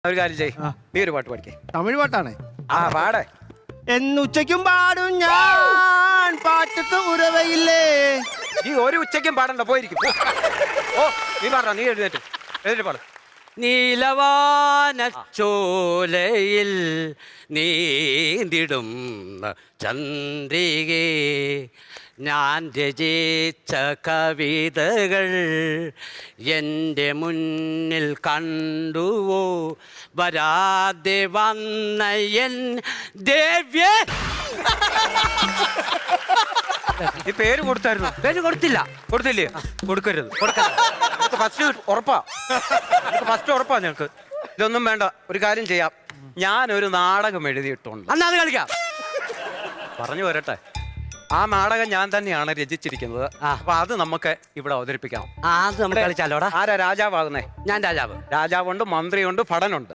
ഒരു കാര്യം ചെയ്, നീ ഒരു പാട്ട് പാടിക്കേ. തമിഴ് പാട്ടാണ്. ആ പാടേ. എന്നുച്ചയ്ക്കും പാടും ഞാൻ പാട്ടത്ത് ഉറവയില്ലേ. നീ ഒരു ഉച്ചയ്ക്കും പാടണ്ട, പോയിരിക്കും. ഓ നീ പാടാ, നീ എഴുന്നേറ്റ് പാട്. നീലവാനച്ചോലയിൽ നീന്തിടും ചന്ദ്രികേ, ഞാൻ രചിച്ച കവിതകൾ എൻ്റെ മുന്നിൽ കണ്ടുവോ, വരാതെ വന്ന എൻ ദേവ്യേ. നീ പേര് കൊടുത്തായിരുന്നു? പേര് കൊടുത്തില്ല. കൊടുത്തില്ലേ? കൊടുക്കരുത്. ഫസ്റ്റ് ഉറപ്പാ, ഫസ്റ്റ് ഉറപ്പാ ഞങ്ങൾക്ക്. ഇതൊന്നും വേണ്ട, ഒരു കാര്യം ചെയ്യാം. ഞാനൊരു നാടകം എഴുതിയിട്ടുണ്ട്. അന്ന് അത് കളിക്കാം. പറഞ്ഞു വരട്ടെ. ആ നാടകം ഞാൻ തന്നെയാണ് രചിച്ചിരിക്കുന്നത്. അപ്പൊ അത് നമുക്ക് ഇവിടെ അവതരിപ്പിക്കാം. അത് നമുക്ക് കളിച്ചാലോടാ. ആരാ രാജാവാകുന്നേ? ഞാൻ രാജാവ്. രാജാവുണ്ട്, മന്ത്രിയുണ്ട്, ഭടനുണ്ട്.